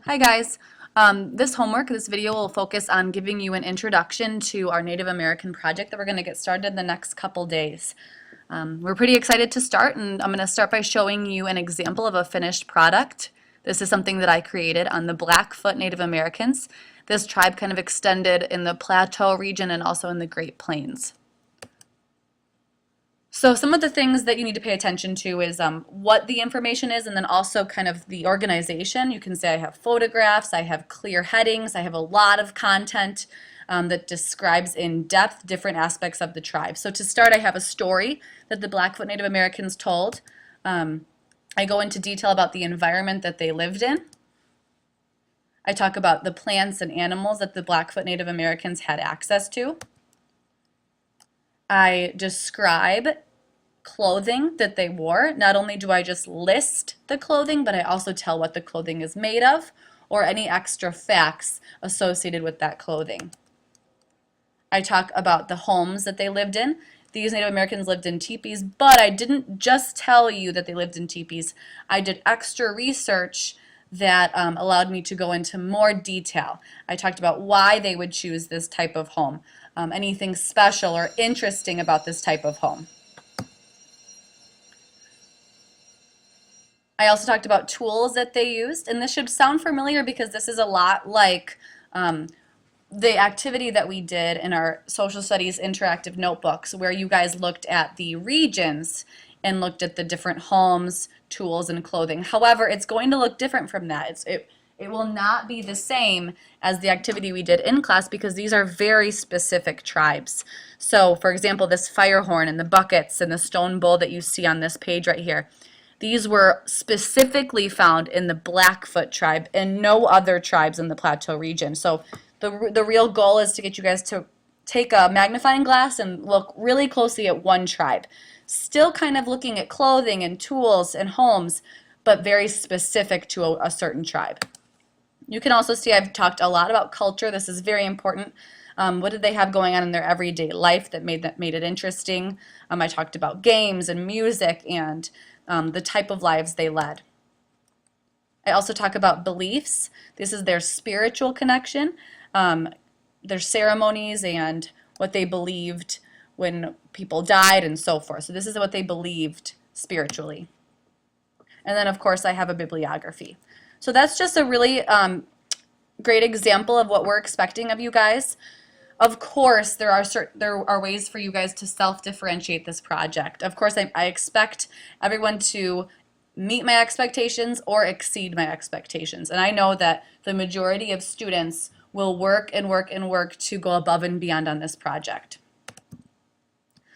Hi guys. This video will focus on giving you an introduction to our Native American project that we're going to get started in the next couple days. We're pretty excited to start, and I'm going to start by showing you an example of a finished product. This is something that I created on the Blackfoot Native Americans. This tribe kind of extended in the Plateau region and also in the Great Plains. So some of the things that you need to pay attention to is what the information is, and then also kind of the organization. You can say I have photographs, I have clear headings, I have a lot of content that describes in depth different aspects of the tribe. So to start, I have a story that the Blackfoot Native Americans told. I go into detail about the environment that they lived in. I talk about the plants and animals that the Blackfoot Native Americans had access to. I describe clothing that they wore. Not only do I just list the clothing, but I also tell what the clothing is made of or any extra facts associated with that clothing. I talk about the homes that they lived in. These Native Americans lived in teepees, but I didn't just tell you that they lived in teepees. I did extra research that allowed me to go into more detail. I talked about why they would choose this type of home, anything special or interesting about this type of home. I also talked about tools that they used, and this should sound familiar because this is a lot like the activity that we did in our social studies interactive notebooks, where you guys looked at the regions and looked at the different homes, tools, and clothing. However, it's going to look different from that. It will not be the same as the activity we did in class because these are very specific tribes. So, for example, this fire horn and the buckets and the stone bowl that you see on this page right here, these were specifically found in the Blackfoot tribe and no other tribes in the Plateau region. So the real goal is to get you guys to take a magnifying glass and look really closely at one tribe. Still kind of looking at clothing and tools and homes, but very specific to a certain tribe. You can also see I've talked a lot about culture. This is very important. What did they have going on in their everyday life that made it interesting? I talked about games and music and the type of lives they led. I also talk about beliefs. This is their spiritual connection, their ceremonies and what they believed when people died and so forth. So this is what they believed spiritually. And then, of course, I have a bibliography. So that's just a really great example of what we're expecting of you guys. Of course, there are ways for you guys to self-differentiate this project. Of course, I expect everyone to meet my expectations or exceed my expectations. And I know that the majority of students will work and work and work to go above and beyond on this project.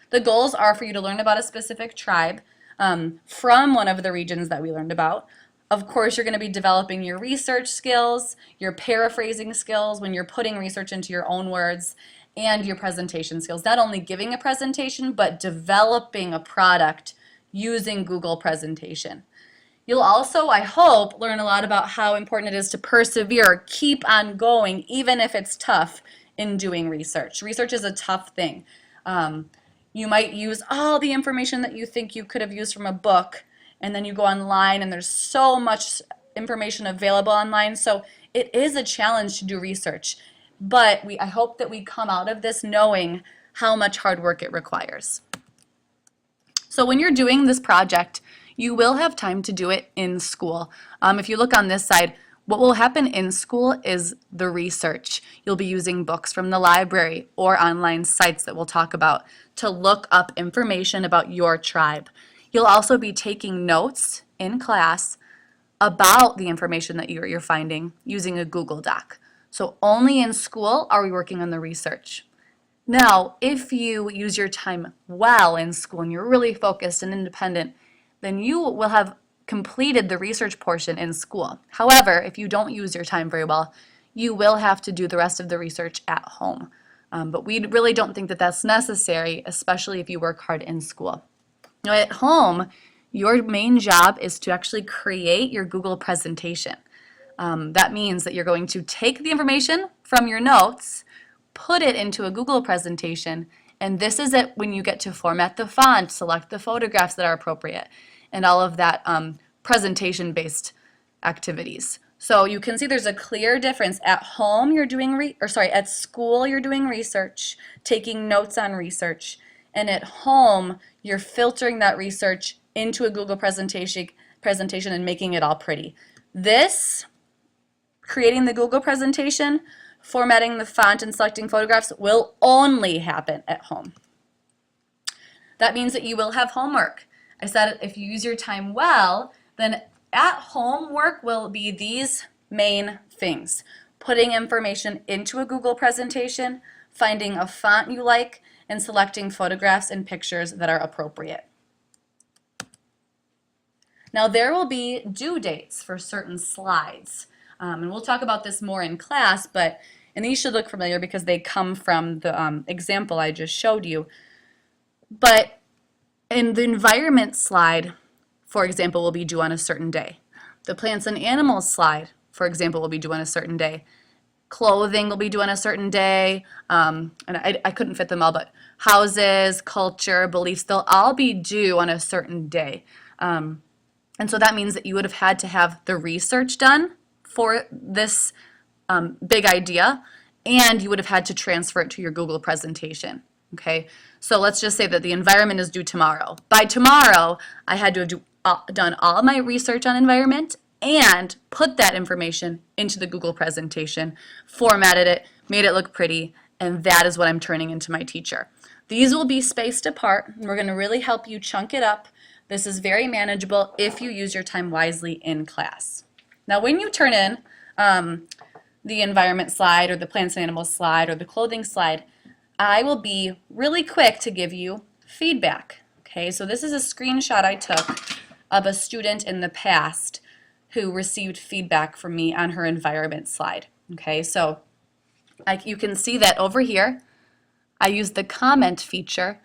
The goals are for you to learn about a specific tribe from one of the regions that we learned about. Of course, you're going to be developing your research skills, your paraphrasing skills when you're putting research into your own words, and your presentation skills. Not only giving a presentation, but developing a product using Google Presentation. You'll also, I hope, learn a lot about how important it is to persevere, keep on going, even if it's tough in doing research. Research is a tough thing. You might use all the information that you think you could have used from a book, and then you go online and there's so much information available online. So it is a challenge to do research. But I hope that we come out of this knowing how much hard work it requires. So when you're doing this project, you will have time to do it in school. If you look on this side, what will happen in school is the research. You'll be using books from the library or online sites that we'll talk about to look up information about your tribe. You'll also be taking notes in class about the information that you're finding using a Google Doc. So only in school are we working on the research. Now, if you use your time well in school and you're really focused and independent, then you will have completed the research portion in school. However, if you don't use your time very well, you will have to do the rest of the research at home. But we really don't think that that's necessary, especially if you work hard in school. Now, at home, your main job is to actually create your Google presentation. That means that you're going to take the information from your notes, put it into a Google presentation, and this is it when you get to format the font, select the photographs that are appropriate, and all of that presentation-based activities. So you can see there's a clear difference. At home, you're doing, at school, you're doing research, taking notes on research. And at home, you're filtering that research into a Google presentation and making it all pretty. This, creating the Google presentation, formatting the font and selecting photographs will only happen at home. That means that you will have homework. I said if you use your time well, then at home work will be these main things. Putting information into a Google presentation, finding a font you like, and selecting photographs and pictures that are appropriate. Now there will be due dates for certain slides. And we'll talk about this more in class, and these should look familiar because they come from the example I just showed you. But in the environment slide, for example, will be due on a certain day. The plants and animals slide, for example, will be due on a certain day. Clothing will be due on a certain day, and I couldn't fit them all, but houses, culture, beliefs, they'll all be due on a certain day. And so that means that you would have had to have the research done for this big idea, and you would have had to transfer it to your Google presentation. Okay, so let's just say that the environment is due tomorrow. By tomorrow, I had to have done all my research on environment and put that information into the Google presentation, formatted it, made it look pretty, and that is what I'm turning into my teacher. These will be spaced apart. We're going to really help you chunk it up. This is very manageable if you use your time wisely in class. Now when you turn in the environment slide or the plants and animals slide or the clothing slide, I will be really quick to give you feedback. Okay, so this is a screenshot I took of a student in the past who received feedback from me on her environment slide. Okay, so you can see that over here, I used the comment feature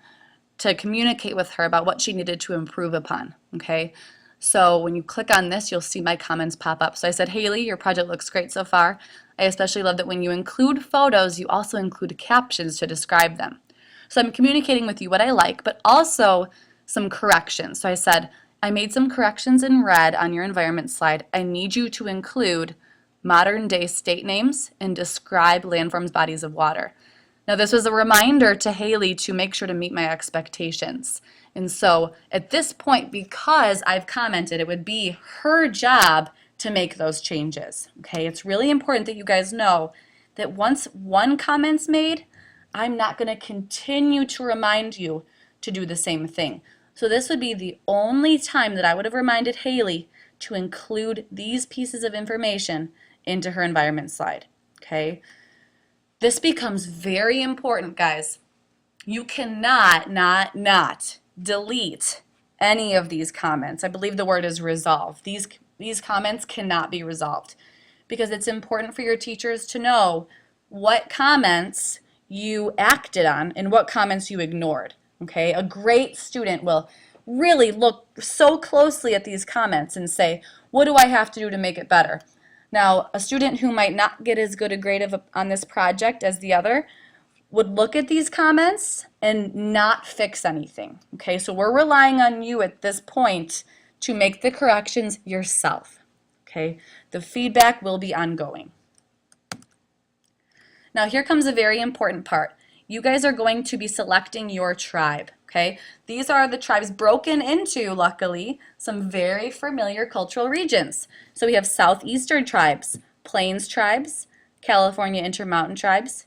to communicate with her about what she needed to improve upon. Okay, so when you click on this, you'll see my comments pop up. So I said, Haley, your project looks great so far. I especially love that when you include photos, you also include captions to describe them. So I'm communicating with you what I like, but also some corrections. So I said, I made some corrections in red on your environment slide. I need you to include modern day state names and describe landforms, bodies of water. Now this was a reminder to Haley to make sure to meet my expectations. And so at this point, because I've commented, it would be her job to make those changes. Okay, it's really important that you guys know that once one comment's made, I'm not going to continue to remind you to do the same thing. So this would be the only time that I would have reminded Haley to include these pieces of information into her environment slide. Okay, this becomes very important, guys. You cannot not delete any of these comments. I believe the word is resolve. These comments cannot be resolved because it's important for your teachers to know what comments you acted on and what comments you ignored. Okay, a great student will really look so closely at these comments and say, what do I have to do to make it better? Now, a student who might not get as good a grade on this project as the other would look at these comments and not fix anything. Okay, so we're relying on you at this point to make the corrections yourself. Okay, the feedback will be ongoing. Now here comes a very important part. You guys are going to be selecting your tribe. Okay, these are the tribes broken into, luckily, some very familiar cultural regions. So we have Southeastern tribes, Plains tribes, California Intermountain tribes,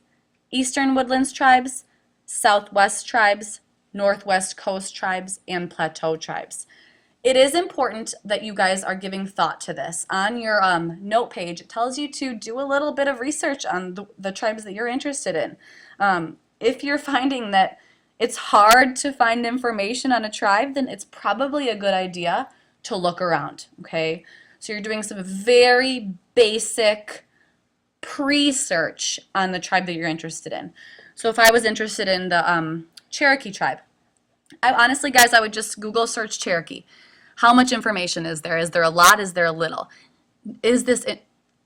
Eastern Woodlands tribes, Southwest tribes, Northwest Coast tribes, and Plateau tribes. It is important that you guys are giving thought to this. On your note page, it tells you to do a little bit of research on the tribes that you're interested in. If you're finding that it's hard to find information on a tribe, then it's probably a good idea to look around, okay? So you're doing some very basic pre-search on the tribe that you're interested in. So if I was interested in the Cherokee tribe, honestly, guys, I would just Google search Cherokee. How much information is there? Is there a lot? Is there a little? Is this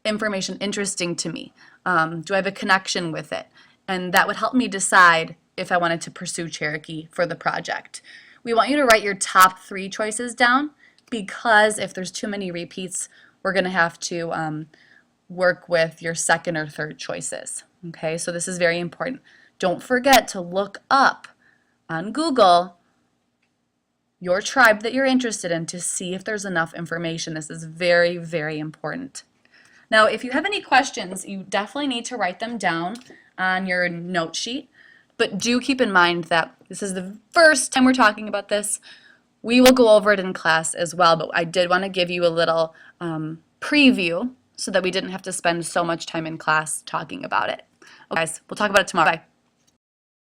information interesting to me? Do I have a connection with it? And that would help me decide if I wanted to pursue Cherokee for the project. We want you to write your top 3 choices down because if there's too many repeats, we're going to have to work with your second or third choices. Okay, so this is very important. Don't forget to look up on Google your tribe that you're interested in to see if there's enough information. This is very, very important. Now, if you have any questions, you definitely need to write them down on your note sheet, but do keep in mind that this is the first time we're talking about this. We will go over it in class as well, but I did want to give you a little preview so that we didn't have to spend so much time in class talking about it. Okay, guys, we'll talk about it tomorrow. Bye.